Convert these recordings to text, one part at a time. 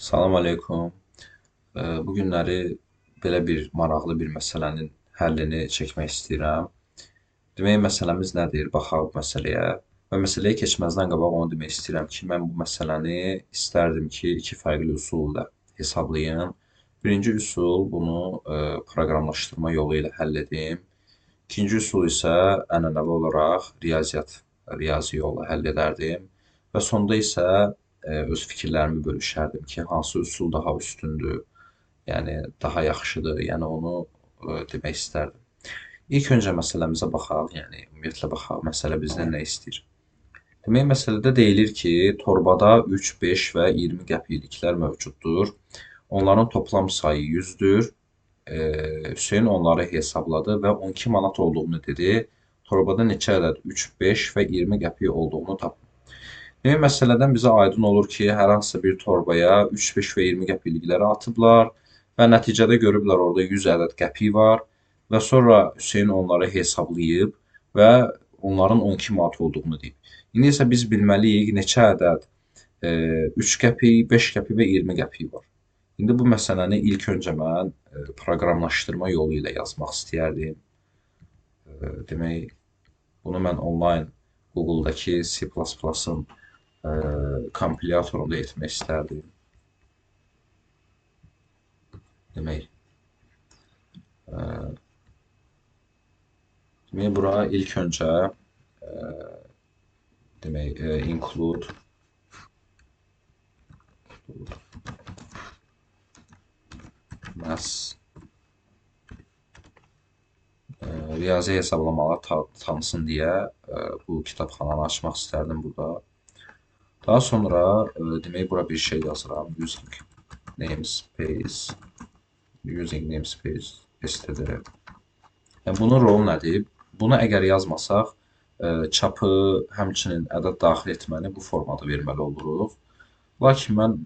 Salam aleykum. Bu günləri belə bir maraqlı bir məsələnin həllini çəkmək istəyirəm. Demək, məsələmiz nədir? Baxaq məsələyə. Və məsələyə keçməzdən qabaq onu demək istəyirəm ki, mən bu məsələni istərdim ki, iki fərqli üsulla hesablayım. Birinci üsul bunu proqramlaşdırma yolu ilə həll edim. İkinci üsul isə ənənəvi olaraq riyazi yolla həll edərdim. Və sonda isə öz fikirlərimi bölüşərdim ki, hansı üsul daha üstündür, yəni daha yaxşıdır, yəni onu demək istərdim. İlk öncə məsələmizə baxaq, yəni ümumiyyətlə baxaq, məsələ bizdən nə istəyir? Demək, məsələdə deyilir ki, torbada 3, 5 və 20 qəpikliklər mövcuddur. Onların toplam sayı 100-dür. Hüseyn onları hesabladı və 12 manat olduğunu dedi. Torbada neçə ədəd 3, 5 və 20 qəpik olduğunu tapın. Demək, məsələdən bizə aydın olur ki, hər hansısa bir torbaya 3, 5 və 20 qəpiklikləri atıblar və nəticədə görüblər orada 100 ədəd qəpik var və sonra Hüseyn onları hesablayıb və onların 12 manat olduğunu deyib. İndi isə biz bilməliyik neçə ədəd 3 qəpik, 5 qəpik və 20 qəpik var. İndi bu məsələni ilk öncə mən proqramlaşdırma yolu ilə yazmaq istəyərdim. Demək, bunu mən onlayn Google'dakı C++'ın kompilyatorunda etmək istərdim. Demək, bura ilk öncə demək, include mass riyazi hesablamalar tanısın deyə bu kitabxananı açmaq istərdim burada. Daha sonra demək, bura bir şey yazıram. Using namespace std. Yəni, bunun rolu nədir? Bunu əgər yazmasaq, çapı, həmçinin ədəd daxil etməni bu formada verməli oluruq. Lakin mən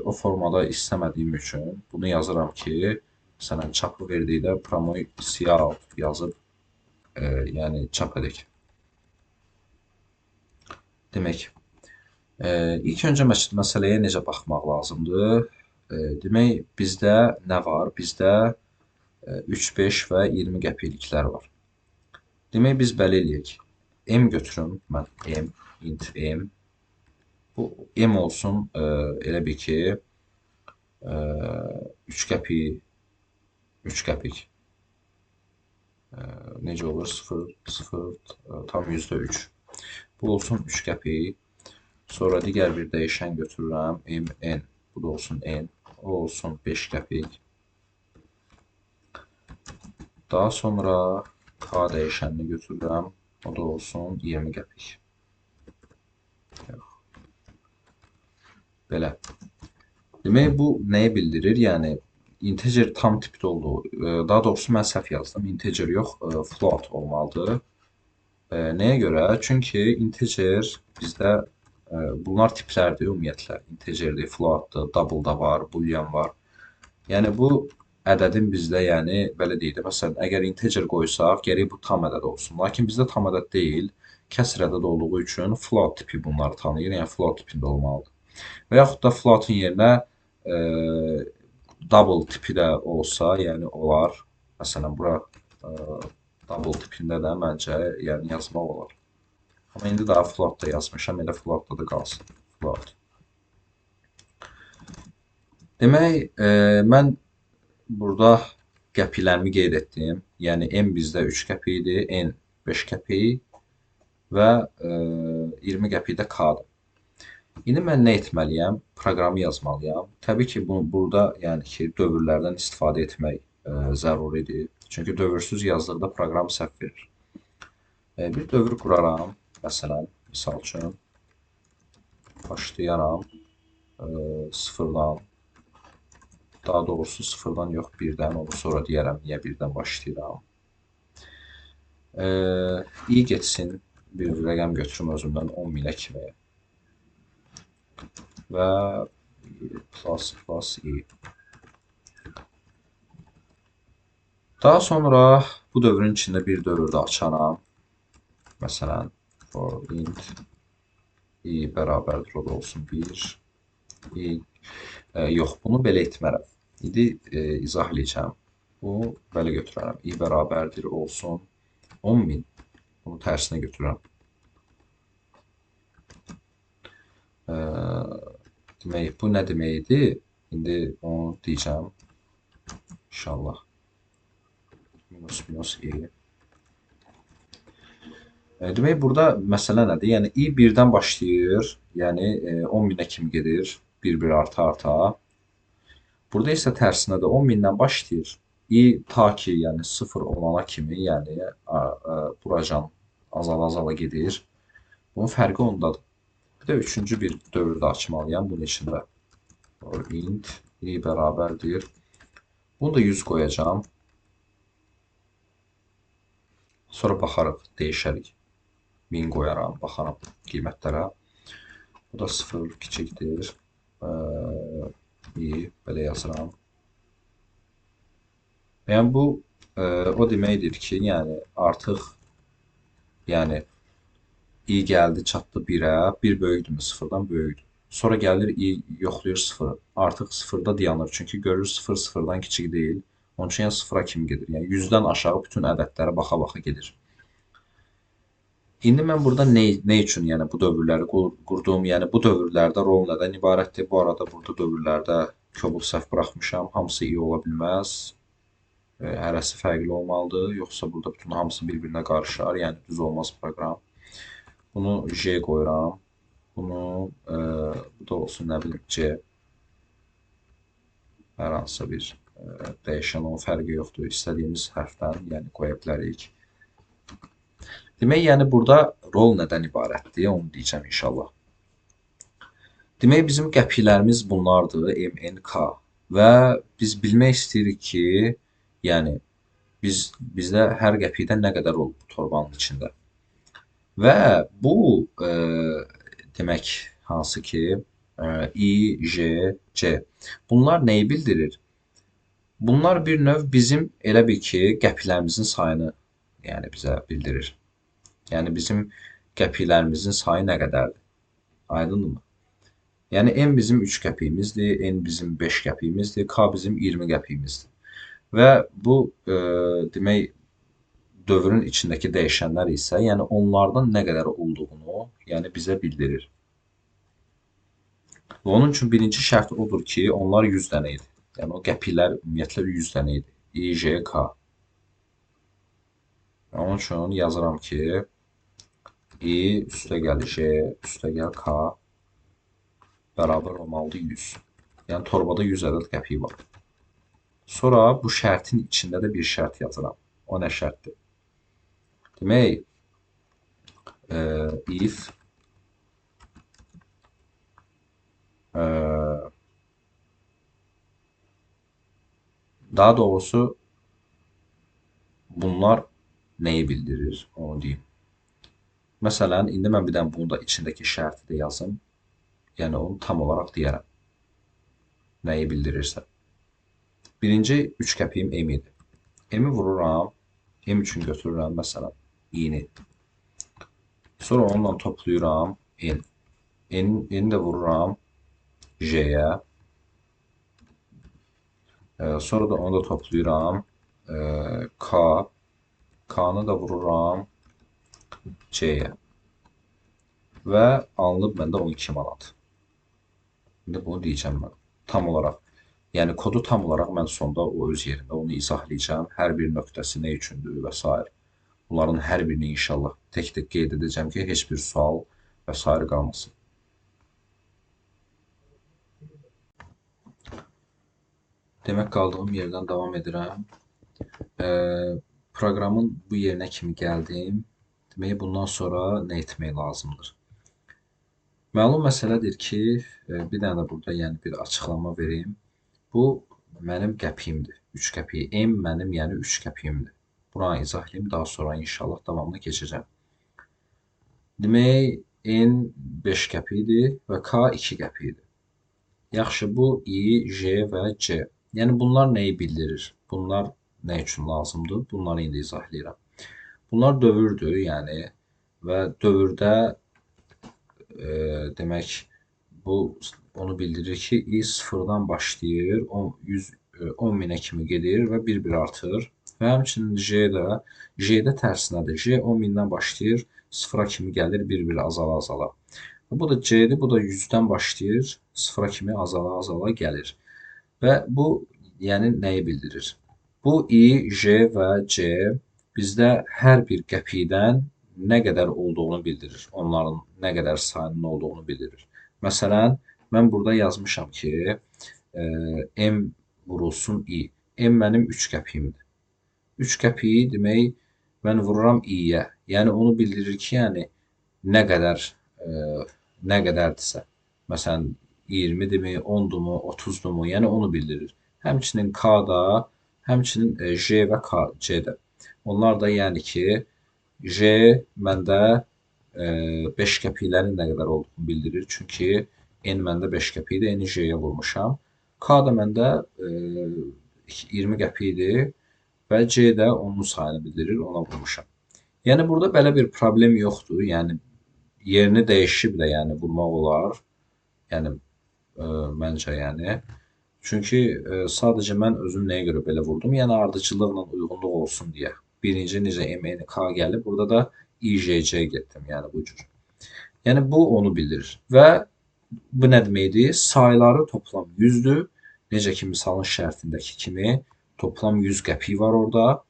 o formada istəmədiyim üçün bunu yazıram ki, məsələn, çapı verdikdə promoy cout yazıb, yəni çap edək. Demək, ilk öncə məsələyə necə baxmaq lazımdır? Demək, bizdə nə var? Bizdə 3, 5 və 20 qəpikliklər var. Demək, biz belə eləyək. M götürüm, mən M, int M. Bu M olsun, elə bil ki, 3 qəpik, 3 qəpik. Necə olur? 0, 0, tam %3. Bu olsun 3 qəpik. Sonra digər bir dəyişən götürürəm. N. Bu da olsun N. O olsun 5 qəpik. Daha sonra K dəyişənini götürürəm. O da olsun 20 qəpik. Belə. Demək, bu nəyi bildirir? Yəni, integer tam tipdə olduğu, daha doğrusu mən səhv yazdım. Integer yox, float olmalıdır. Nəyə görə? Çünki integer bizdə bunlar tiplərdir ümumiyyətlə. Integerdir, floatdır, double da var, boolean var. Yəni, bu ədədin bizdə, yəni, belə deyək də, məsələn, əgər integer qoysaq, gərək bu tam ədəd olsun. Lakin bizdə tam ədəd deyil, kəsr ədəd olduğu üçün float tipi bunları tanıyır, yəni float tipində olmalıdır. Və yaxud da floatın yerinə double tipi də olsa, yəni olar. Məsələn, bura double tipində də məncə yəni yazmaq olar. Amma indi daha floatda yazmışam, elə floatda da qalsın. Float. Demək, mən burada qəpiklərimi qeyd etdim. Yəni, M bizdə 3 qəpik idi, N 5 qəpik və 20 qəpik də K-dır. İndi mən nə etməliyəm? Proqramı yazmalıyam. Təbii ki, burada yəni ki, dövrlərdən istifadə etmək zəruridir. Çünki dövrsüz yazdıqda proqram səhv verir. Bir dövr quraram. Məsələn, misal üçün başlayaram sıfırdan, daha doğrusu sıfırdan yox, birdən, onu sonra deyərəm niyə birdən başlayıram. İyi getsin, bir rəqəm götürüm özümdən 10.000-ə kimi və plus i. Daha sonra bu dövrün içində bir dövr də açaram. Məsələn, for int i bərabərdir, o da olsun 1, i Yox, bunu belə etmərəm. İndi izahlayacağım. Bu belə götürərəm. I bərabərdir olsun 10.000. Bunu tərsinə götürürəm. Demək, bu nə deməkdir? İndi onu deyəcəm. İnşallah. Minus minus i. Demək, burada məsələ nədir? Yəni, i 1-dən başlayır. Yəni, 10.000-ə kimi gedir. 1-1 arta-arta. Burada isə tərsinədir. 10.000-dən başlayır. I ta ki, yəni 0 olana kimi, yəni buracan azala-azala gedir. Bunun fərqi ondadır. Bir də üçüncü bir dövrdə açmalıyam bunun içində. Int i bərabərdir. Bunu da 100 qoyacağam. Sonra baxarıq, dəyişərik. 1000 qoyaram, baxaram qiymətlərə. Bu da 0 kiçikdir. I belə yazıram. Yəni bu o deməkdir ki, yəni artıq yəni i gəldi, çatdı 1-ə, 1 böyükdürmü 0-dan böyükdür. Sonra gəlir i yoxlayır 0-ı. Artıq 0-da dayanır. Çünki görür 0 0-dan kiçik deyil. Onun üçün yəni 0-a kimi gedir. Yəni 100-dən aşağı bütün ədədlərə baxa-baxa gedir. İndi mən burada nə üçün yəni bu dövrləri qurduğum, yəni bu dövrlərdə rol nədən ibarətdir? Bu arada burada dövrlərdə kobud səhv buraxmışam. Hamısı i ola bilməz. Hərəsi fərqli olmalıdır. Yoxsa burada bütün hamısı bir-birinə qarışar. Yəni düz olmaz proqram. Bunu J qoyuram. Bunu bu da olsun, nə bilim, C. Hər hansısa bir dəyişən, onun fərqi yoxdur. İstədiyimiz hərfdən yəni qoya bilərik. Demək, yəni burada rol nədən ibarətdir, onu deyəcəm inşallah. Demək, bizim qəpiklərimiz bunlardır, M, N, K. Və biz bilmək istəyirik ki, yəni bizdə hər qəpikdən nə qədər olub bu torbanın içində. Və bu demək, hansı ki, I, J, C. Bunlar nəyi bildirir? Bunlar bir növ bizim elə bil ki, qəpiklərimizin sayını yəni bizə bildirir. Yəni bizim qəpiklərimizin sayı nə qədərdir? Aydındırmı? Yəni M bizim 3 qəpiyimizdir, N bizim 5 qəpiyimizdir, K bizim 20 qəpiyimizdir. Və bu demək dövrün içindəki dəyişənlər isə, yəni onlardan nə qədər olduğunu, yəni bizə bildirir. Və onun üçün birinci şərt odur ki, onlar 100 dənə idi. Yəni o qəpiklər ümumiyyətlə 100 dənə idi. I, J, K. Onun üçün yazıram ki, I üstəgəl J üstəgəl K bərabər olmalıdır 100. Yəni torbada 100 ədəd qəpik var. Sonra bu şərtin içində də bir şərt yazıram. O nə şərtdir? Demək, if daha doğrusu bunlar nəyi bildirir? Onu deyim. Məsələn, indi mən bir dənə bunu da içindəki şərti də yazım. Yəni onu tam olaraq deyərəm. Nəyi bildirirsə. Birinci 3 qəpiyim M idi. M-i vururam. M üçün götürürəm məsələn i-ni. Sonra onunla toplayıram N. N-i də vururam J-yə. Sonra da onu da toplayıram K. K-nı da vururam C-yə. Və alınıb məndə 12 manat. İndi bunu deyəcəm mən. Tam olaraq. Yəni kodu tam olaraq mən sonda o öz yerində onu izahlayacağım. Hər bir nöqtəsi nə üçündür və s. Bunların hər birini inşallah tək-tək qeyd edəcəm ki, heç bir sual və s. qalmasın. Demək, qaldığım yerdən davam edirəm. Proqramın bu yerinə kimi gəldim. Demək, bundan sonra nə etmək lazımdır? Məlum məsələdir ki, bir dənə də burada yəni bir açıqlama verim. Bu mənim qəpiyimdir. 3 qəpiyi. M mənim yəni 3 qəpiyimdir. Buranı izahlayayım, daha sonra inşallah davamını keçəcəm. Demək, N 5 qəpiyidir və K 2 qəpiyidir. Yaxşı, bu I, J və C. Yəni bunlar nəyi bildirir? Bunlar nə üçün lazımdır? Bunları indi izahlayıram. Bunlar dövrdür, yəni və dövrdə demək bu onu bildirir ki i sıfırdan başlayır, 10 binə kimi gedir və bir-bir artır. Və həmçinin J-də tərsinədir. J 10 bindən başlayır, sıfıra kimi gəlir, bir-bir azala-azala. Bu da C-dir, bu da 100-dən başlayır, sıfıra kimi azala-azala gəlir. Və bu yəni nəyi bildirir? Bu i, J və C bizdə hər bir qəpikdən nə qədər olduğunu bildirir. Onların nə qədər sayının olduğunu bildirir. Məsələn, mən burada yazmışam ki, M vurulsun i. M mənim 3 qəpiyimdir. 3 qəpiyi demək mən vururam i-yə. Yəni onu bildirir ki, yəni nə qədər nə qədərdirsə. Məsələn 20-dirmi, 10-durmu, 30-durmu, yəni onu bildirir. Həmçinin K-da, həmçinin J və K, C-də. Onlar da yəni ki, J məndə 5 qəpiklərin nə qədər olduğunu bildirir. Çünki N məndə 5 qəpikdir, N-i J-yə vurmuşam. K da məndə 20 qəpikdir və C də onun sayını bildirir, ona vurmuşam. Yəni burada belə bir problem yoxdur. Yəni yerini dəyişib də yəni vurmaq olar. Yəni məncə yəni. Çünki sadəcə mən özüm nəyə görə belə vurdum? Yəni ardıcıllıqla uyğunluq olsun deyə. Birinci necə MNK gəlib, burada da IJC getdim, yəni bu cür. Yəni bu onu bildirir. Və bu nə deməkdir? Sayları toplam 100-dür. Necə ki misalın şərtindəki kimi toplam 100 qəpik var orada.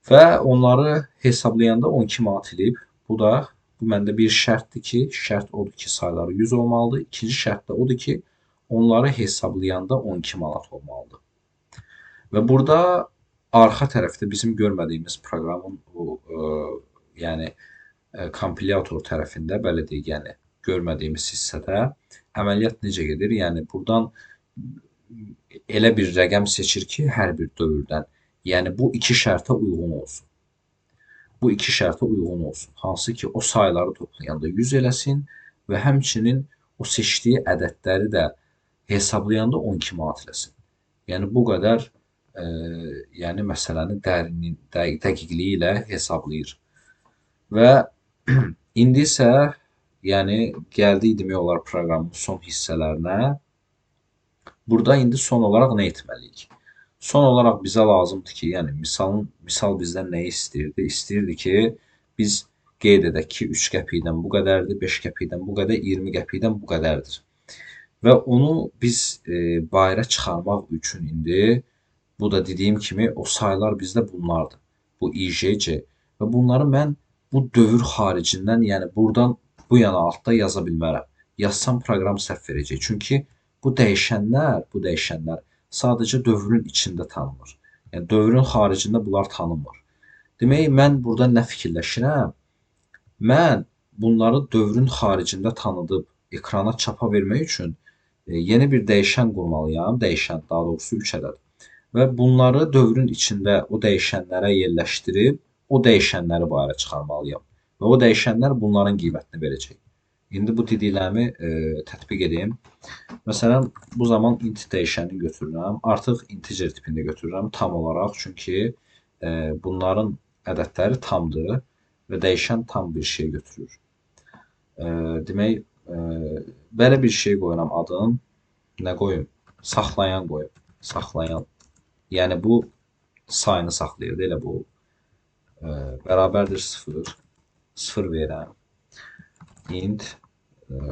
Və onları hesablayanda 12 manat eləyib. Bu məndə bir şərtdir ki, şərt odur ki, sayları 100 olmalıdır. İkinci şərt də odur ki, onları hesablayanda 12 manat olmalıdır. Və burada arxa tərəfdə bizim görmədiyimiz proqramın yəni kompilyator tərəfində, belə deyək, yəni görmədiyimiz hissədə əməliyyat necə gedir? Yəni buradan elə bir rəqəm seçir ki, hər bir dövrdən, yəni bu iki şərtə uyğun olsun. Bu iki şərtə uyğun olsun. Hansı ki, o sayları toplayanda 100 eləsin və həmçinin o seçdiyi ədədləri də hesablayanda 12 manat eləsin. Yəni bu qədər yəni məsələni dəqiqliyi ilə hesablayır. Və indi isə yəni gəldik demək olar proqramın son hissələrinə. Burada indi son olaraq nə etməliyik? Son olaraq bizə lazımdır ki, yəni misal bizdən nə istəyirdi? İstəyirdi ki, biz qeyd edək ki, 3 qəpikdən bu qədərdir, 5 qəpikdən bu qədər, 20 qəpikdən bu qədərdir. Və onu biz bayıra çıxarmaq üçün indi, bu da dediyim kimi, o saylar bizdə bunlardır. Bu IJC. Və bunları mən bu dövr xaricindən, yəni buradan bu yana altda yaza bilmərəm. Yazsam proqram səhv verəcək. Çünki bu dəyişənlər sadəcə dövrün içində tanınır. Yəni dövrün xaricində bunlar tanınmır. Demək, mən burada nə fikirləşirəm? Mən bunları dövrün xaricində tanıdıb ekrana çapa vermək üçün yeni bir dəyişən qurmalıyam. Dəyişən, daha doğrusu 3 ədəd. Və bunları dövrün içində o dəyişənlərə yerləşdirib o dəyişənləri bayıra çıxarmalıyam. Və o dəyişənlər bunların qiymətini verəcək. İndi bu dediklərimi tətbiq edeyim. Məsələn, bu zaman int dəyişənini götürürəm. Artıq integer tipində götürürəm tam olaraq. Çünki bunların ədədləri tamdır və dəyişən tam bir şey götürür. Demək, belə bir şey qoyuram adın. Nə qoyum? Saxlayan qoyum. Saxlayan. Yəni bu sayını saxlayır. Elə bu. Bərabərdir 0. 0 verirəm. Int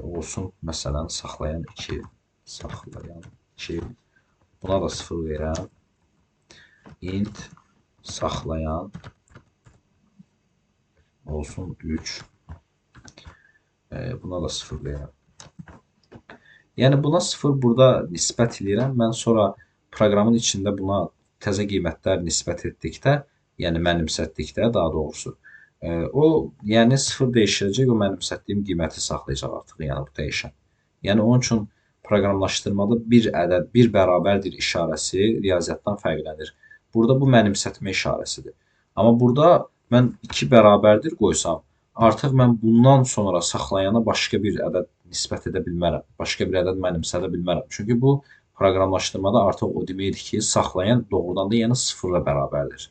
olsun məsələn saxlayan 2. Saxlayan 2. Buna da 0 verirəm. Int saxlayan olsun 3. Buna da 0 verirəm. Yəni buna 0 burada nisbət edirəm. Mən sonra proqramın içində buna təzə qiymətlər nisbət etdikdə, yəni mənimsətdikdə daha doğrusu, o yəni 0 dəyişəcək, o mənimsətdiyim qiyməti saxlayacaq artıq, yəni bu dəyişən. Yəni onun üçün proqramlaşdırmada bir ədəd, bir bərabərdir işarəsi riyaziyyatdan fərqlənir. Burada bu mənimsətmə işarəsidir. Amma burada mən 2 bərabərdir qoysam, artıq mən bundan sonra saxlayana başqa bir ədəd nisbət edə bilmərəm. Başqa bir ədəd mənimsədə bilmərəm. Çünki bu proqramlaşdırmada artıq o deməkdir ki, saxlayan doğrudan da yəni 0-la bərabərdir.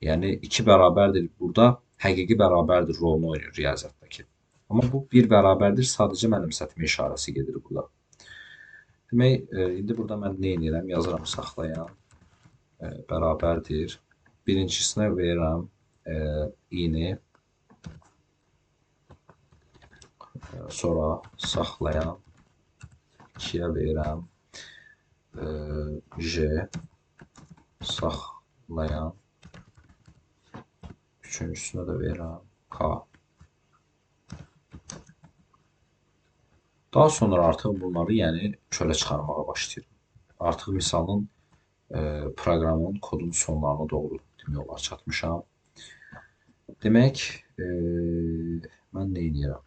Yəni 2 bərabərdir burada, həqiqi bərabərdir rolunu oynayır riyaziyyatdakı. Amma bu bir bərabərdir, sadəcə mənimsətmə işarəsi gedir burada. Demək, indi burada mən nə edirəm? Yazıram saxlayan bərabərdir. Birincisinə verirəm i-ni, sonra saxlayan 2-yə verirəm j, saxlayan üçüncüsünə də verirəm k. Daha sonra artıq bunları çölə çıxarmağa başlayırım. Artıq misalın proqramın kodun sonlarına doğru demək olar çatmışam. Demək, mən nə edirəm?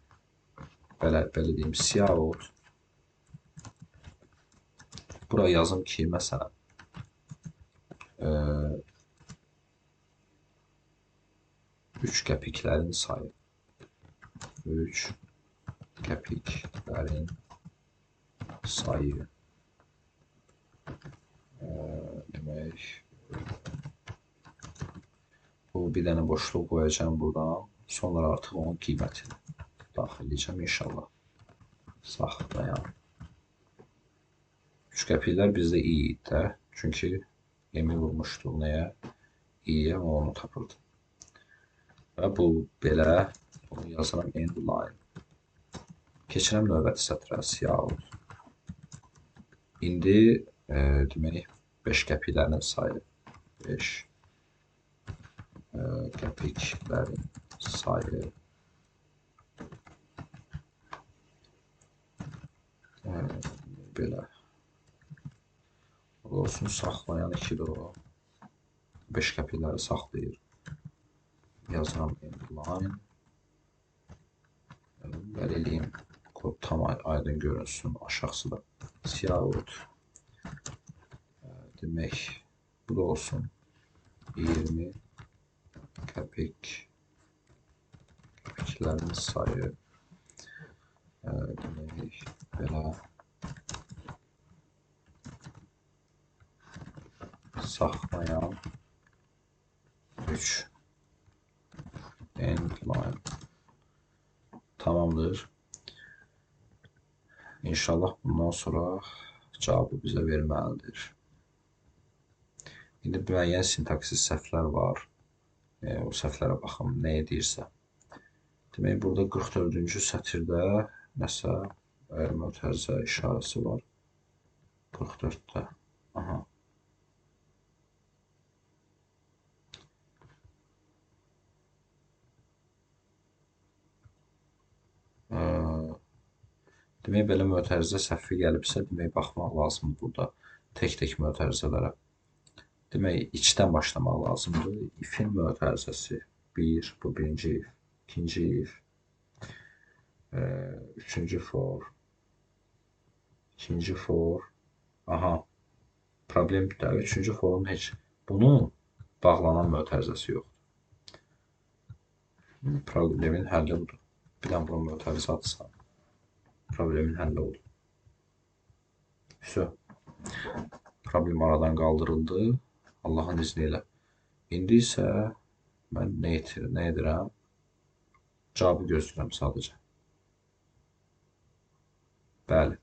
Belə deyim, cout. Bura yazım ki, məsələn, 3 qəpiklərin sayı. 3 qəpiklərin sayı. Demək, bu bir dənə boşluq qoyacağım buradan. Sonra artıq onun qiymətini daxil edəcəm inşallah. Saxlayan. 3 qəpiklər bizdə i idi də. Çünki emi vurmuşduq nəyə? i-yə və onu tapırdı. Və bu belə. Bunu yazıram end line. Keçirəm növbəti sətrə. Cout. İndi demək 5 qəpiklərin sayı. 5 qəpiklərin sayı. Belə. Olsun, saxlayan 2-dir o. 5 qəpikləri saxlayır. Yazıram end line. Belə eləyim. Kod tam aydın görünsün aşağısı da. Cout. Demək, bu da olsun. 20 qəpiklərin sayı. Demək, belə. Saxlayan 3 end line. Tamamdır. İnşallah bundan sonra cavabı bizə verməlidir. İndi müəyyən sintaksis səhvlər var. O səhvlərə baxım, nə edirsə. Demək, burada 44-cü sətirdə nəsə mötərizə işarəsi var. 44-də. Aha. Demək, belə mötərizə səhvi gəlibsə, demək, baxmaq lazımdır burada tək-tək mötərizələrə. Demək, içdən başlamaq lazımdır. If-in mötərizəsi 1, bu birinci if, ikinci if, üçüncü for, ikinci for. Aha, problem bir də, üçüncü forun heç bunun bağlanan mötərizəsi yoxdur. Problemin həlli budur. Bir dənə bunun mötərizə atsam, problemin həlli olur. Problem aradan qaldırıldı. Allahın izni ilə. İndi isə mən nə edirəm? Cavabı gözləyirəm sadəcə. Bəli.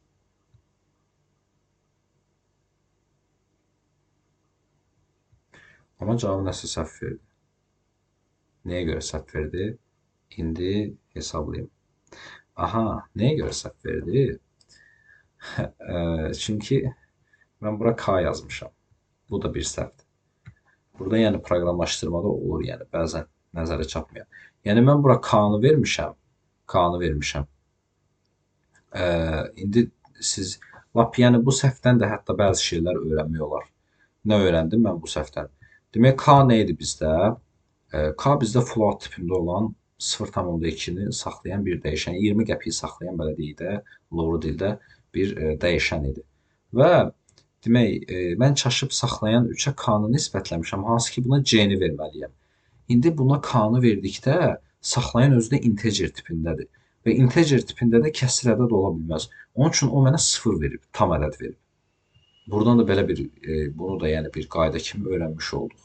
Amma cavabı nəsə səhv verdi. Nəyə görə səhv verdi? İndi hesablayayım. Aha, nəyə görə səhv verdi? Çünki mən bura K yazmışam. Bu da bir səhvdir. Burada proqramlaşdırmada olur, bəzən nəzərə çatmıyor. Mən bura K-nı vermişəm. K-nı vermişəm. İndi siz lap bu səhvdən də hətta bəzi şeylər öyrənmək olar. Nə öyrəndim mən bu səhvdən? Demək, K nə idi bizdə? K bizdə float tipində olan 0,2-ni saxlayan bir dəyişən, 20 qəpiyi saxlayan, belə deyək də, loru dildə bir dəyişən idi. Və demək, mən çaşıb saxlayan 3-ə K-nı nisbətləmişəm, hansı ki, buna C-ni verməliyəm. İndi buna K-nı verdikdə saxlayan özü də integer tipindədir. Və integer tipində də kəsr ədəd ola bilməz. Onun üçün o mənə 0 verib, tam ədəd verib. Buradan da belə bunu da bir qayda kimi öyrənmiş olduq.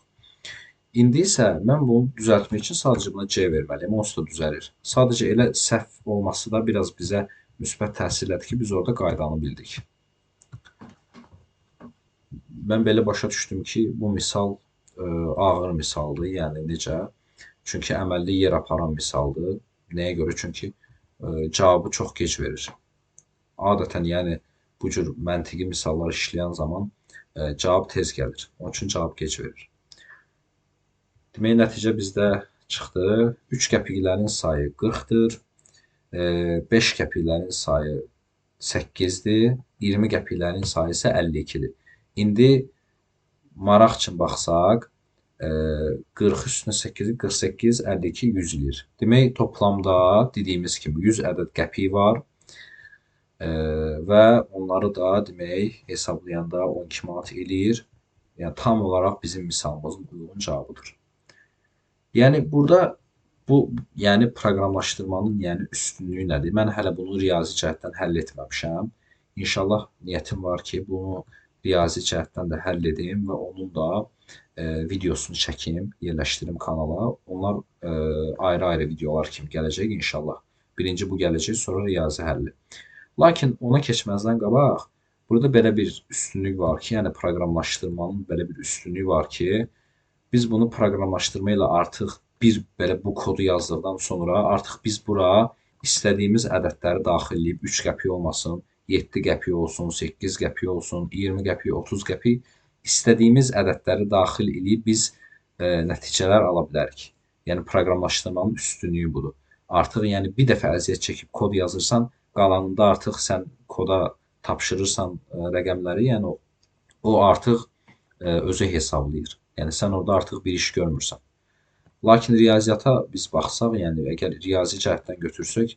İndi isə mən bunu düzəltmək üçün sadəcə buna C verməliyəm. Onsuz da düzəlir. Sadəcə elə səhv olması da biraz bizə müsbət təsir elədi ki, biz orada qaydanı bildik. Mən belə başa düşdüm ki, bu misal ağır misaldır. Yəni necə? Çünki əməlli yer aparan misaldır. Nəyə görə? Çünki cavabı çox gec verir. Adətən yəni bu cür məntiqi misallar işləyən zaman cavab tez gəlir. Onun üçün cavab gec verir. Demək, nəticə bizdə çıxdı. 3 qəpiklərin sayı 40-dır. 5 qəpiklərin sayı 8-dir. 20 qəpiklərin sayı isə 52-dir. İndi maraq üçün baxsaq, 40 üstünə 8, 48, 52, 100 eləyir. Demək, toplamda dediyimiz kimi 100 ədəd qəpik var və onları da demək hesablayanda 12 manat eləyir. Yəni tam olaraq bizim misalımızın uyğun cavabıdır. Yəni burada bu yəni proqramlaşdırmanın yəni üstünlüyü nədir? Mən hələ bunu riyazi cəhətdən həll etməmişəm. İnşallah niyyətim var ki, bunu riyazi cəhətdən də həll edim və onun da videosunu çəkim, yerləşdirim kanala. Onlar ayrı-ayrı videolar kimi gələcək inşallah. Birinci bu gələcək, sonra riyazi həlli. Lakin ona keçməzdən qabaq, burada belə bir üstünlük var ki, yəni proqramlaşdırmanın belə bir üstünlüyü var ki, biz bunu proqramlaşdırma ilə artıq belə bu kodu yazdıqdan sonra artıq biz bura istədiyimiz ədədləri daxil edib 3 qəpik olmasın, 7 qəpik olsun, 8 qəpik olsun, 20 qəpik, 30 qəpik istədiyimiz ədədləri daxil edib biz nəticələr ala bilərik. Yəni proqramlaşdırmanın üstünlüyü budur. Artıq yəni bir dəfə əziyyət çəkib kod yazırsan, qalanında artıq sən koda tapşırırsan rəqəmləri, yəni o artıq özü hesablayır. Yəni sən orada artıq bir iş görmürsən. Lakin riyaziyyata biz baxsaq, yəni əgər riyazi cəhətdən götürsək,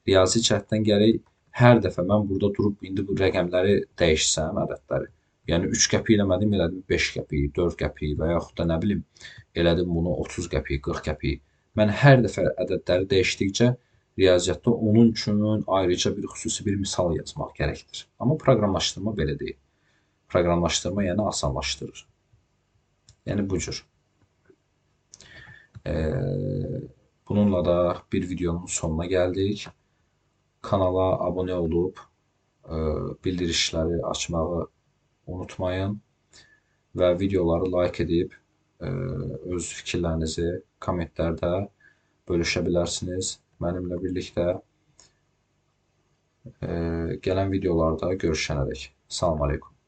riyazi cəhətdən gərək hər dəfə mən burada durub indi bu rəqəmləri dəyişsəm, ədədləri. Yəni 3 qəpik eləmədim, elədim 5 qəpik, 4 qəpik və yaxud da nə bilim, elədim bunu 30 qəpik, 40 qəpik. Mən hər dəfə ədədləri dəyişdikcə riyaziyyatda onun üçün ayrıca bir xüsusi bir misal yazmaq gərəkdir. Amma proqramlaşdırma belə deyil. Proqramlaşdırma yəni asanlaşdırır. Yəni bu cür. Bununla da bir videonun sonuna gəldik. Kanala abunə olub bildirişləri açmağı unutmayın və videoları like edib öz fikirlərinizi kommentlərdə bölüşə bilərsiniz mənimlə birlikdə. Gələn videolarda görüşənədək. Salam aleykum.